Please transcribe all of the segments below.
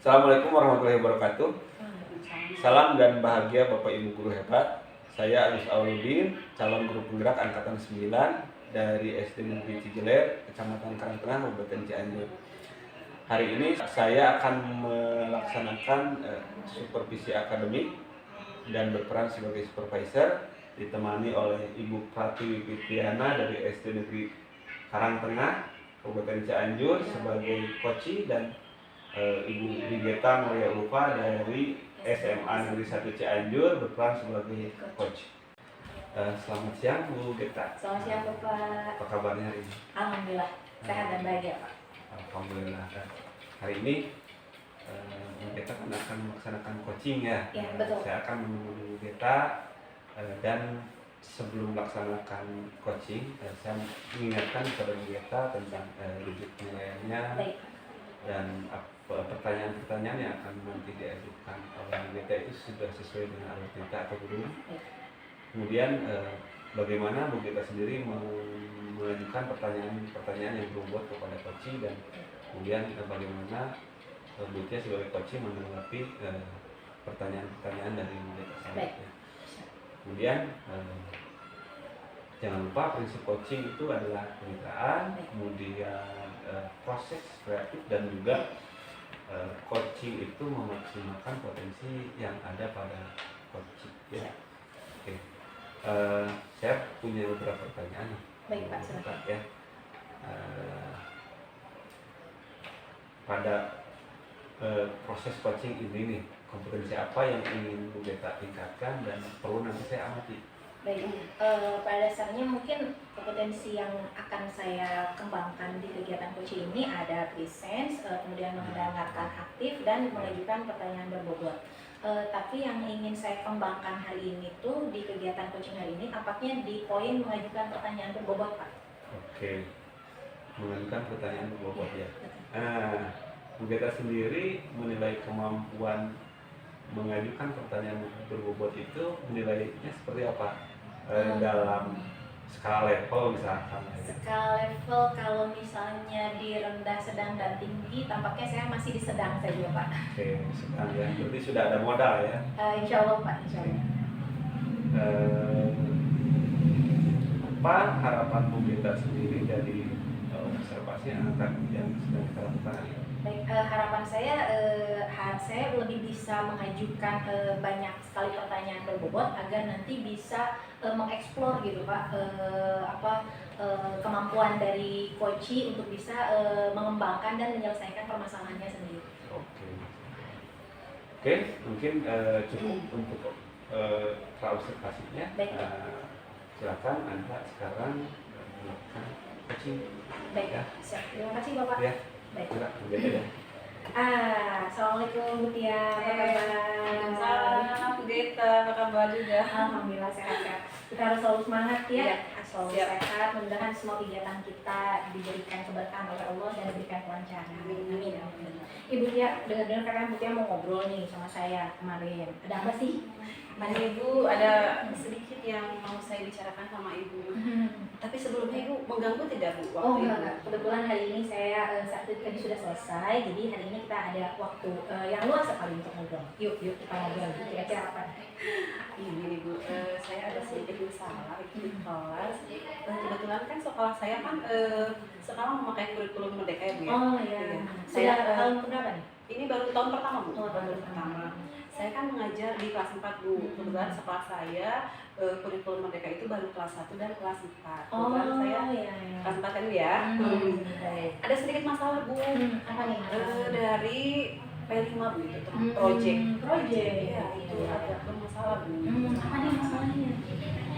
Assalamualaikum warahmatullahi wabarakatuh. Salam dan bahagia Bapak Ibu guru hebat. Saya Agus Auludin, calon guru penggerak angkatan 9 dari SD Negeri Cijeler, Kecamatan Karangtengah, Kabupaten Cianjur. Hari ini saya akan melaksanakan supervisi akademik dan berperan sebagai supervisor, ditemani oleh Ibu Pratiwi Fitriana dari SD Negeri Karangtengah, Kabupaten Cianjur sebagai coach, dan Ibu Brigeta Maria Ulfa dari SMA Negeri 1 Cianjur berperan sebagai coach. Selamat siang Bu Geta. Selamat siang Bapak. Apa kabarnya hari ini? Alhamdulillah sehat dan bahagia Pak. Alhamdulillah. Hari ini Bu Geta akan melaksanakan coaching ya. Ya betul. Saya akan menemani Bu Geta dan sebelum melaksanakan coaching saya mengingatkan kepada Bu Geta tentang rujuk penilaiannya. Baik. Dan pertanyaan-pertanyaan yang akan nanti diajukan oleh Bu Geta itu sudah sesuai dengan alur cerita atau belum. Kemudian bagaimana Bu Geta sendiri mengajukan pertanyaan-pertanyaan yang berbobot kepada coach, dan kemudian bagaimana Bu Geta sebagai coach menanggapi pertanyaan-pertanyaan dari Bu Geta selanjutnya. Kemudian jangan lupa prinsip coaching itu adalah kemitraan, kemudian proses kreatif, dan juga coaching itu memaksimalkan potensi yang ada pada coaching ya. Oke. Saya punya beberapa pertanyaan. Baik Pak, silakan. Ya. Pada proses coaching ini nih, kompetensi apa yang ingin Bu Geta tingkatkan dan perlu nanti saya amati? Baik, pada dasarnya mungkin kompetensi yang akan saya kembangkan di kegiatan coaching ini ada presence, kemudian mendengarkan aktif, dan mengajukan pertanyaan berbobot. Tapi yang ingin saya kembangkan hari ini tuh di kegiatan coaching hari ini tampaknya di poin mengajukan pertanyaan berbobot Pak. Oke, mengajukan pertanyaan berbobot ya. Bu Geta sendiri menilai kemampuan mengajukan pertanyaan berbobot itu menilainya seperti apa? Dalam skala level misalkan. Skala level kalau misalnya di rendah, sedang, dan tinggi, tampaknya saya masih di sedang saja Pak. Oke, sedang ya. Berarti sudah ada modal ya? Insya Allah Pak, insya Allah. Apa harapan Bu Geta sendiri dari observasi yang sedang kita lakukan hari ini? Baik, harapan saya lebih bisa mengajukan banyak sekali pertanyaan berbobot agar nanti bisa mengeksplor gitu Pak, kemampuan dari coach untuk bisa mengembangkan dan menyelesaikan permasalahannya sendiri. Oke, mungkin cukup untuk observasinya. Silakan Anda sekarang melakukan coaching. Baik, ya. siap. Terima kasih Bapak. Ya. Baik. Ya. Assalamualaikum Bu Tia, apa kabar? Waalaikumsalam Bu Geta, apa kabar juga? Alhamdulillah sehat-sehat. Kita harus selalu semangat ya, selalu Siap. sehat. Mudah-mudahan semua kegiatan kita diberikan keberkahan oleh Allah dan diberikan kelancaran. Amin. Ibu Tia, dengar-dengar katanya Bu Tia mau ngobrol nih sama saya kemarin. Ada apa sih? Ibu, ada sedikit yang mau saya bicarakan sama Ibu. Tapi sebelumnya Ibu mengganggu tidak Bu? Oh enggak. Kebetulan hari ini saya saat itu tadi sudah selesai, jadi hari ini kita ada waktu yang luas sekali untuk ngobrol. Yuk kita ngobrol. Kira-kira apa? Ini Bu, saya ada sedikit masalah di kelas. Kebetulan kan sekolah saya kan sekarang memakai kurikulum Merdeka ya Bu ya. Oh iya. Saya tahun berapa nih? ini baru tahun pertama Bu. Tahun pertama. Saya kan mengajar di kelas 4 Bu. Kebetulan sekolah saya kurikulum Merdeka itu baru kelas 1 dan kelas 4. Kebetulan saya kelas 4 kan ya. Ada sedikit masalah Bu. Apa nih? Dari P5 Bu itu project. Ya, itu agak bermasalah Bu. Apa nih masalahnya?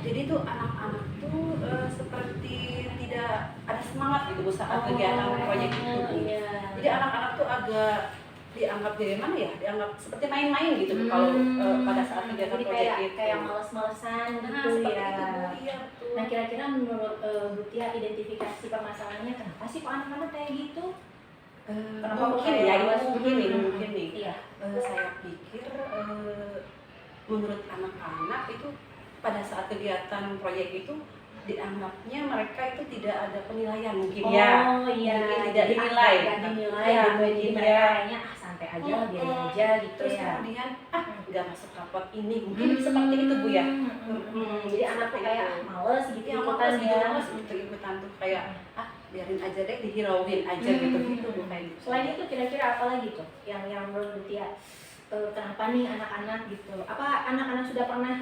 Jadi tuh anak-anak tuh seperti tidak ada semangat gitu Bu saat kegiatan proyek itu Bu. Jadi anak-anak tuh agak dianggap dari mana ya? Dianggap seperti main-main gitu Bu kalau pada saat kegiatan proyek itu. Kayak males-malesan gitu seperti ya. itu Bu, iya betul. Nah kira-kira menurut Bu Tia identifikasi permasalahannya kenapa sih kok anak-anak kayak gitu? Mungkin ya, mungkin nih. Iya. Saya pikir menurut anak-anak itu pada saat kegiatan proyek itu dianggapnya mereka itu tidak ada penilaian mungkin ya. Oh iya. Mungkin tidak dinilai. Tidak dinilai. Ya, Jadi mereka kayaknya santai aja, biarin aja gitu terus ya. kemudian nggak masuk rapot ini, mungkin seperti itu Bu ya. Jadi anak tuh kayak males gitu yang ikutan males ya. males untuk ikutan tuh kayak biarin aja deh, dihirauin aja gitu Bu kayak gitu. Selain itu kira-kira apa lagi tuh yang menurut Butia kenapa nih anak-anak gitu? Apa anak-anak sudah pernah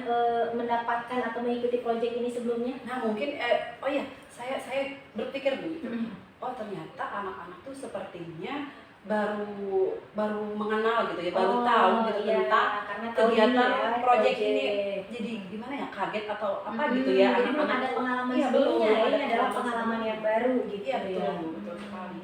mendapatkan atau mengikuti proyek ini sebelumnya? Nah mungkin oh ya saya berpikir Bu, oh ternyata anak-anak tuh sepertinya baru mengenal gitu ya, baru tahu gitu tentang kegiatan proyek ini. Jadi gimana ya, kaget atau apa gitu ya, jadi belum ada pengalaman sebelumnya, ini adalah pengalaman yang baru gitu ya. Betul sekali.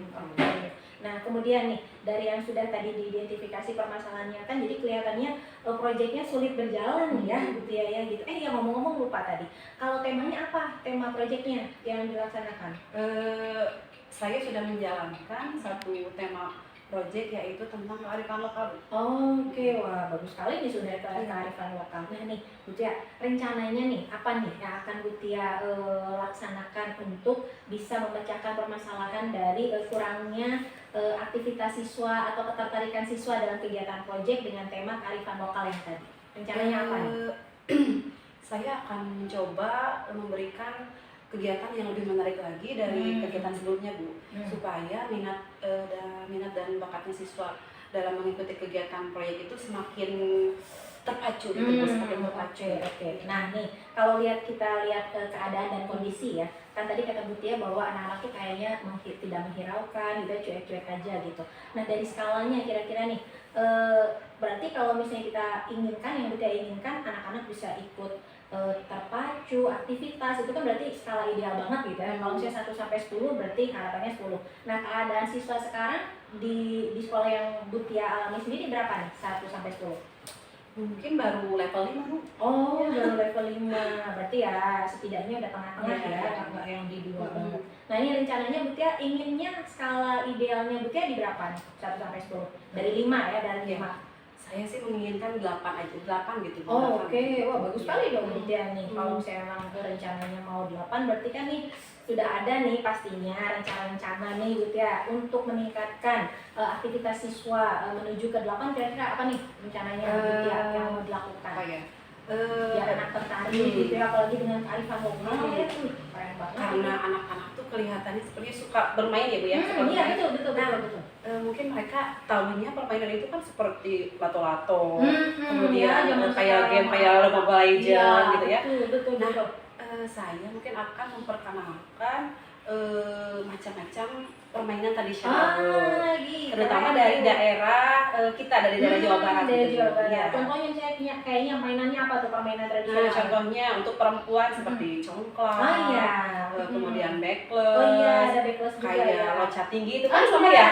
Nah kemudian nih dari yang sudah tadi diidentifikasi permasalahannya kan, jadi kelihatannya proyeknya sulit berjalan ya gitu ya gitu. Ya ngomong-ngomong lupa tadi, kalau temanya apa, tema proyeknya yang dilaksanakan? Saya sudah menjalankan satu tema proyek yaitu tentang kearifan lokal. Oke, wah bagus sekali nih sudah kearifan lokal. Nah nih Butia, rencananya nih apa nih yang akan Butia laksanakan untuk bisa memecahkan permasalahan dari kurangnya aktivitas siswa atau ketertarikan siswa dalam kegiatan proyek dengan tema kearifan lokal yang tadi? Rencananya apa nih? Saya akan mencoba memberikan kegiatan yang lebih menarik lagi dari kegiatan sebelumnya Bu, supaya minat dan bakatnya siswa dalam mengikuti kegiatan proyek itu semakin terpacu gitu Bu, semakin terpacu. Oke. Nah nih kalau kita lihat keadaan dan kondisi ya, kan tadi kata Butia bahwa anak-anak tuh kayaknya tidak menghiraukan gitu, cuek-cuek aja gitu. Nah dari skalanya kira-kira nih berarti kalau misalnya kita inginkan, yang Butia inginkan anak-anak bisa ikut terpacu, aktivitas, itu kan berarti skala ideal banget gitu ya. Kalau misalnya 1 sampai 10 berarti harapannya 10. Nah keadaan siswa sekarang di sekolah yang Butia alami sendiri berapa nih 1 sampai 10? Mungkin baru level 5 Bu. Oh baru level 5, berarti ya setidaknya udah tengah-tengah ya, nggak yang di 2 banget. Nah ini rencananya Butia inginnya skala idealnya Butia di berapa nih 1 sampai 10? Dari 5 ya, dari 5. Saya sih menginginkan 8 aja, 8 gitu. Oke. Wah bagus sekali dong Butia nih. Kalau misalnya memang rencananya mau 8, berarti kan nih sudah ada nih pastinya rencana-rencana nih Butia untuk meningkatkan aktivitas siswa menuju ke 8. Kira-kira apa nih rencananya Butia yang mau dilakukan? Biar anak tertarik gitu ya, apalagi dengan kearifan lokal ya tuh keren banget. Karena anak-anak tuh kelihatannya sepertinya suka bermain ya Bu ya. Iya betul. Mungkin mereka tahunya permainan itu kan seperti lato-lato, kemudian ya, kayak game kayak Mobile Legends gitu ya. Betul. Saya mungkin akan memperkenalkan macam-macam permainan tradisional, terutama dari daerah dari daerah Jawa Barat. Dari Jawa Barat. Ya. Contohnya misalnya kayaknya mainannya apa tuh permainan tradisional? Nah, contohnya untuk perempuan seperti congklak, kemudian backless, ada backless juga kayak ya. loncat tinggi itu kan sama ya.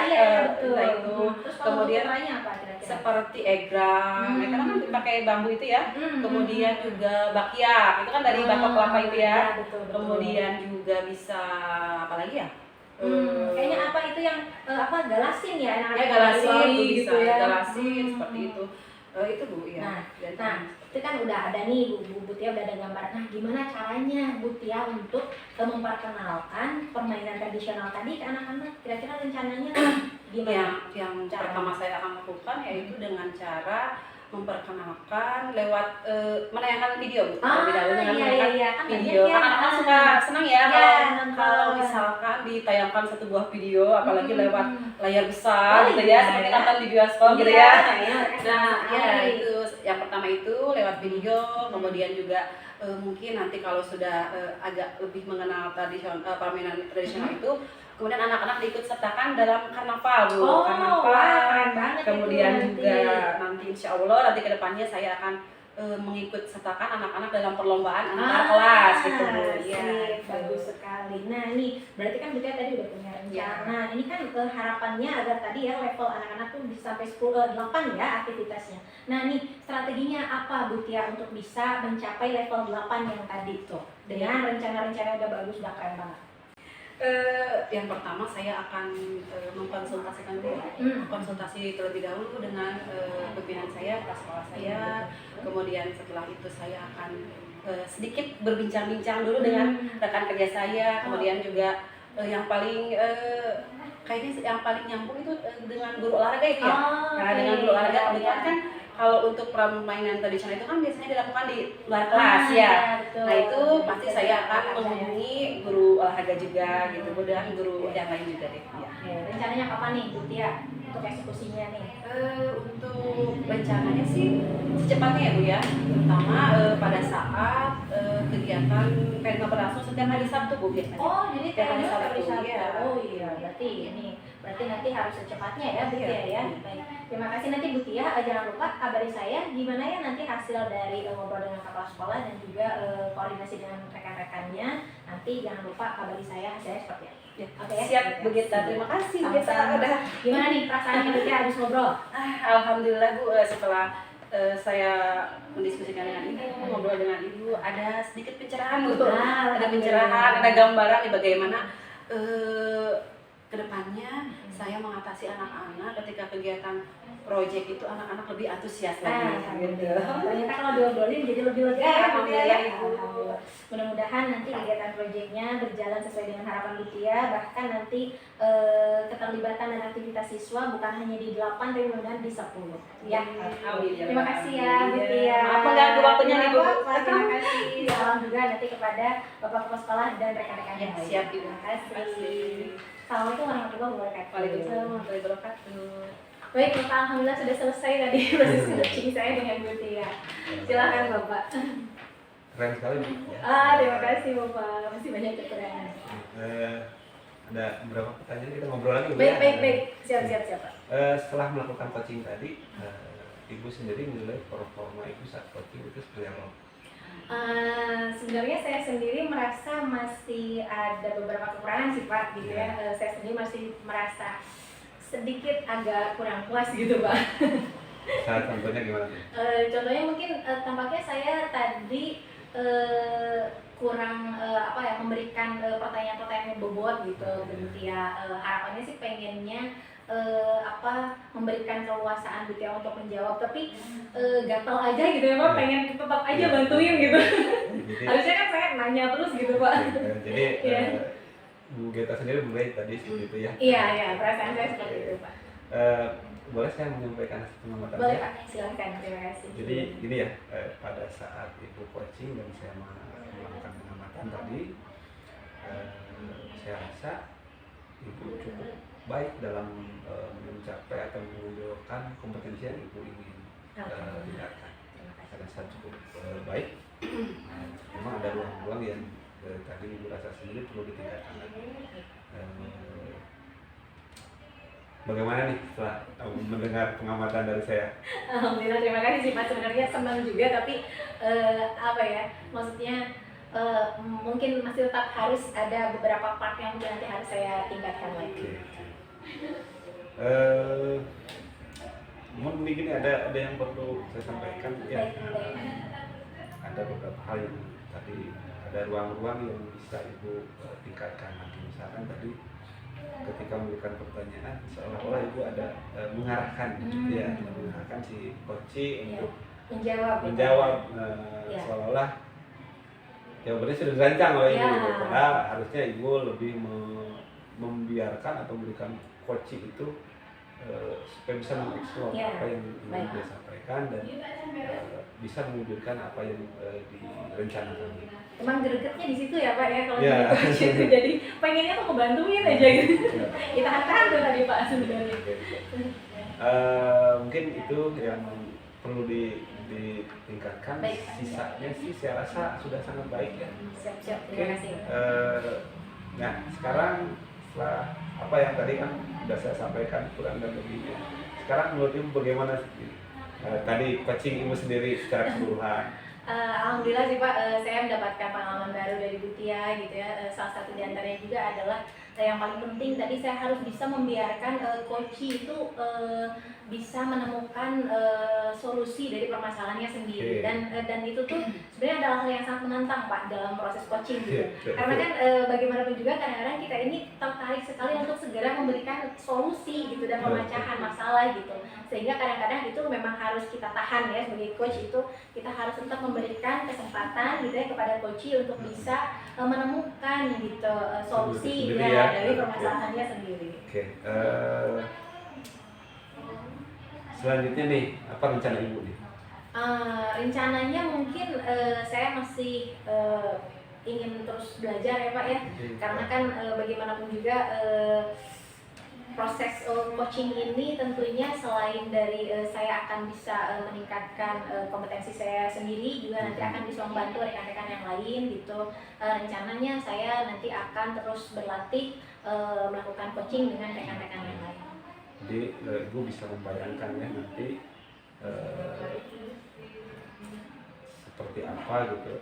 Betul. Nah, itu. Terus Kemudian apa kira-kira? seperti egrang, mereka kan pakai bambu itu ya. Kemudian juga bakyak, itu kan dari batok kelapa itu ya. Betul. Kemudian juga bisa apa lagi ya? Kayaknya apa itu yang galasin ya, galasin gitu ya. Galasin seperti itu. Itu Bu ya. Nah, itu kan udah ada nih Bu Butia udah ada gambar. Nah, gimana caranya Butia untuk memperkenalkan permainan tradisional tadi ke anak-anak? Kira-kira rencananya gimana? Yang pertama saya akan lakukan yaitu dengan cara memperkenalkan lewat menayangkan video Bu. Lebih dahulu dengan menayangkan video. Kan anak-anak suka senang ya kalau misalkan ditayangkan satu buah video, apalagi lewat layar besar gitu ya, seperti nonton di bioskop gitu ya. Nah, itu yang pertama itu lewat video, kemudian juga mungkin nanti kalau sudah agak lebih mengenal permainan tradisional itu, kemudian anak-anak diikut sertakan dalam karnaval Bu. Keren banget. Kemudian juga nanti insya Allah nanti kedepannya saya akan mengikut sertakan anak-anak dalam perlombaan antar kelas gitu Bu. Bagus sekali. Nah ini berarti kan Butia tadi udah punya rencana. Ini kan harapannya agar tadi ya level anak-anak tuh bisa sampai 8 ya aktivitasnya. Nah nih strateginya apa Butia untuk bisa mencapai level 8 yang tadi tuh dengan rencana-rencana udah bagus, udah keren banget? Yang pertama saya akan mengkonsultasikan dulu, konsultasi terlebih dahulu dengan pimpinan saya, kepala sekolah saya. Kemudian setelah itu saya akan sedikit berbincang-bincang dulu dengan rekan kerja saya. Kemudian juga yang paling kayaknya yang paling nyambung itu dengan guru olahraga itu ya. Karena dengan oke. guru olahraga Iya, kebetulan iya. kan kalau untuk permainan tradisional itu kan biasanya dilakukan di luar kelas ya. Iya, betul. Nah itu pasti Bisa saya akan dilakukan, ya. menghubungi guru olahraga juga gitu, dan guru yang lain juga deh. Ya. Oke, rencananya kapan nih Bu Tia untuk eksekusinya nih? Untuk rencananya sih secepatnya ya Bu ya, terutama pada saat kegiatan PMK berlangsung setiap hari Sabtu Bu biasanya. Oh, jadi Setiap hari terakhir Sabtu, hari Sabtu. iya. Oh iya, berarti nanti harus secepatnya ya Bu Tia ya. Baik. Terima kasih nanti Bu Tia. Jangan lupa kabari saya gimana ya nanti hasil dari ngobrol dengan kepala sekolah dan juga koordinasi dengan rekan-rekannya. Nanti jangan lupa kabari saya hasilnya seperti apa. Ya, Oke ya. siap Bu Gita, terima kasih Bu Gita. Sama-sama. Udah. Gimana nih perasaannya Bu Tia habis ngobrol? Alhamdulillah Bu, setelah saya mendiskusikan dengan Ibu, ngobrol dengan Ibu, ada sedikit pencerahan Bu. Ada pencerahan, ada gambaran nih bagaimana kedepannya saya mengatasi anak-anak ketika kegiatan proyek itu anak-anak lebih antusias lagi. Gitu. Ternyata kalau diobrolin jadi lebih lega ya Bu Tia. Alhamdulillah, Ibu. Mudah-mudahan nanti kegiatan proyeknya berjalan sesuai dengan harapan Bu Tia. Bahkan nanti keterlibatan dan aktivitas siswa bukan hanya di 8 tapi mudah-mudahan di 10. Ya. Alhamdulillah. Terima kasih ya Bu Tia. Maaf mengganggu waktunya nih Bu. Terima kasih. Salam juga nanti kepada Bapak Kepala Sekolah dan rekan-rekan yang lain. Siap Ibu. Terima kasih. Assalamualaikum warahmatullahi wabarakatuh. Waalaikumsalam warahmatullahi wabarakatuh. Baik, Bapak, alhamdulillah sudah selesai tadi proses coaching saya dengan Bu Tia. Silakan Bapak. Keren sekali Bu. Ya. Terima kasih Bapak. Masih banyak kekurangan. Ada beberapa pertanyaan, kita ngobrol lagi Bu, ya. Baik. Siap Pak. Setelah melakukan coaching tadi, Ibu sendiri menilai performa Ibu saat coaching itu seperti apa? Sebenarnya saya sendiri merasa masih ada beberapa kekurangan sih Pak, gitu ya. Saya sendiri masih merasa sedikit agak kurang puas gitu Pak. Saat contohnya gimana tuh? Contohnya mungkin tampaknya saya tadi kurang memberikan pertanyaan-pertanyaan yang bobot gitu Bu Tia. Harapannya sih pengennya memberikan keleluasaan Bu Tia untuk menjawab, tapi gatel aja gitu ya Pak, pengen tetap aja bantuin gitu. Harusnya kan saya nanya terus gitu Pak. Jadi Iya. Bu Gita sendiri mulai tadi seperti itu ya? Iya, perasaan saya seperti itu Pak. Boleh saya menyampaikan pengamatan Boleh saya? Pak, silakan, terima kasih. Jadi gini ya, pada saat Ibu coaching dan saya melakukan pengamatan tadi, saya rasa Ibu cukup baik dalam mencapai atau menunjukkan kompetensi yang Ibu ingin tingkatkan. Saya rasa cukup baik. Memang ada ruang-ruang yang tadi Ibu rasa sendiri perlu ditingkatkan lagi. Bagaimana nih setelah mendengar pengamatan dari saya? Alhamdulillah, terima kasih sih Pak. Sebenarnya senang juga, tapi maksudnya mungkin masih tetap harus ada beberapa part yang mungkin nanti harus saya tingkatkan lagi. Mungkin ini ada yang perlu saya sampaikan ya. Ada beberapa hal yang tadi ada ruang-ruang yang bisa Ibu tingkatkan lagi. Misalkan tadi ketika memberikan pertanyaan seolah-olah Ibu ada mengarahkan mengarahkan si coach untuk menjawab seolah-olah jawabannya sudah dirancang oleh Ibu. Padahal harusnya Ibu lebih membiarkan atau memberikan coach itu supaya bisa mengeksplor apa yang ingin dia sampaikan dan bisa mewujudkan apa yang direncanakan. Emang gregetnya di situ ya Pak ya, kalau jadi coach itu jadi pengennya tuh ngebantuin aja gitu. Kita tahan tuh tadi Pak sebenarnya. Mungkin itu yang perlu ditingkatkan. Sisanya sih saya rasa sudah sangat baik ya. Siap, terima kasih. Nah sekarang setelah apa yang tadi kan sudah saya sampaikan kurang dan lebihnya, sekarang menurut Ibu bagaimana tadi coaching Ibu sendiri secara keseluruhan? Alhamdulillah sih Pak, saya mendapatkan pengalaman baru dari Bu Tia gitu ya. Salah satu diantaranya juga adalah yang paling penting tadi saya harus bisa membiarkan coach itu bisa menemukan solusi dari permasalahannya sendiri. Oke. Dan itu tuh sebenarnya adalah hal yang sangat menantang Pak dalam proses coaching gitu. Iya, Karena kan bagaimanapun juga kadang-kadang kita ini tertarik sekali untuk segera memberikan solusi gitu dan pemecahan masalah gitu. Sehingga kadang-kadang itu memang harus kita tahan ya sebagai coach, itu kita harus tetap memberikan kesempatan gitu ya kepada coach untuk bisa menemukan gitu solusi Sendiri ya. dari permasalahannya sendiri. Oke. Selanjutnya nih, apa rencana Ibu nih? Rencananya mungkin saya masih ingin terus belajar ya Pak ya, karena kan bagaimanapun juga proses coaching ini tentunya selain dari saya akan bisa meningkatkan kompetensi saya sendiri, juga nanti akan bisa membantu rekan-rekan yang lain gitu. Rencananya saya nanti akan terus berlatih melakukan coaching dengan rekan-rekan yang lain. Jadi Ibu bisa membayangkan ya nanti seperti apa gitu,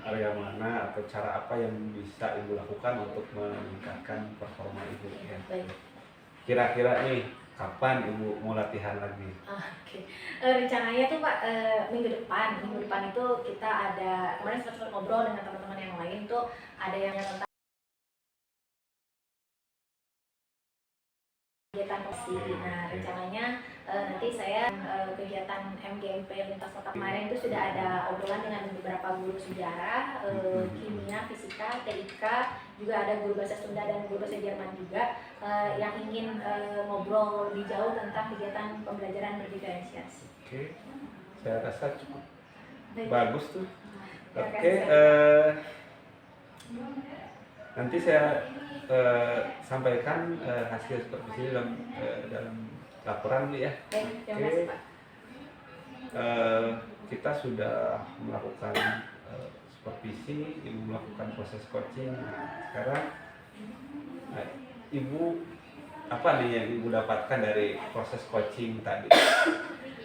area mana atau cara apa yang bisa Ibu lakukan untuk meningkatkan performa Ibu ya. Baik. Kira-kira nih kapan Ibu mau latihan lagi? Oke. Rencananya tuh Pak minggu depan itu kita ada, kemarin sempat ngobrol dengan teman-teman yang lain tuh, ada yang tentang kegiatan kopi. Nah rencananya nanti saya kegiatan MGMP lintas kota kemarin itu sudah ada obrolan dengan beberapa guru sejarah, kimia, fisika, TIK, juga ada guru bahasa Sunda dan guru bahasa Jerman juga yang ingin ngobrol lebih jauh tentang kegiatan pembelajaran berdiferensiasi. Oke, saya rasa cukup Baik. bagus tuh. Terima Oke, kasih. nanti saya sampaikan hasil supervisi dalam laporan dulu ya. Baik, terima kasih Pak. Kita sudah melakukan supervisi, Ibu melakukan proses coaching. Sekarang Ibu apa nih yang Ibu dapatkan dari proses coaching tadi?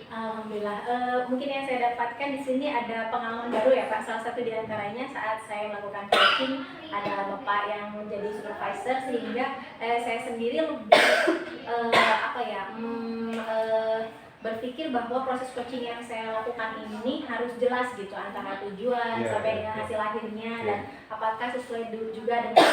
Alhamdulillah, mungkin yang saya dapatkan di sini ada pengalaman baru ya Pak. Salah satu diantaranya saat saya melakukan coaching, ada Bapak yang menjadi supervisor, sehingga saya sendiri lebih berpikir bahwa proses coaching yang saya lakukan ini harus jelas gitu antara tujuan sampai dengan hasil akhirnya, dan apakah sesuai juga dengan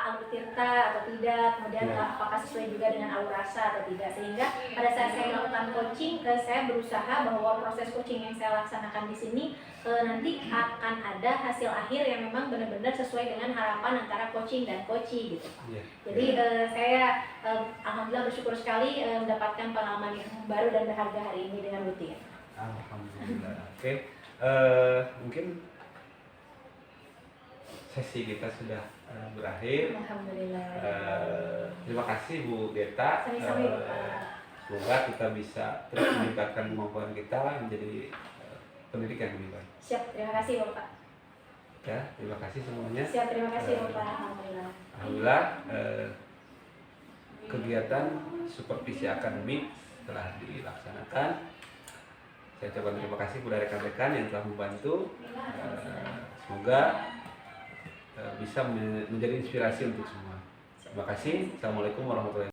alur tirta atau tidak, kemudian apakah sesuai juga dengan alur rasa atau tidak. Sehingga pada saat saya melakukan coaching, saya berusaha bahwa proses coaching yang saya laksanakan di sini nanti akan ada hasil akhir yang memang benar-benar sesuai dengan harapan antara coaching dan coachee gitu Pak. Jadi saya alhamdulillah bersyukur sekali mendapatkan pengalaman yang baru dan berharga hari ini dengan Buti. Alhamdulillah. Oke, mungkin sesi kita sudah berakhir. Alhamdulillah. Terima kasih Bu Geta. Semoga kita bisa terus meningkatkan kemampuan kita menjadi pendidik yang lebih baik. Siap, terima kasih Bapak. Ya, terima kasih semuanya. Siap, terima kasih Bapak. Alhamdulillah. Alhamdulillah, kegiatan supervisi akademik telah dilaksanakan. Saya ucapkan terima kasih kepada rekan-rekan yang telah membantu. Semoga bisa menjadi inspirasi untuk semua. Terima kasih. Assalamualaikum warahmatullahi wabarakatuh.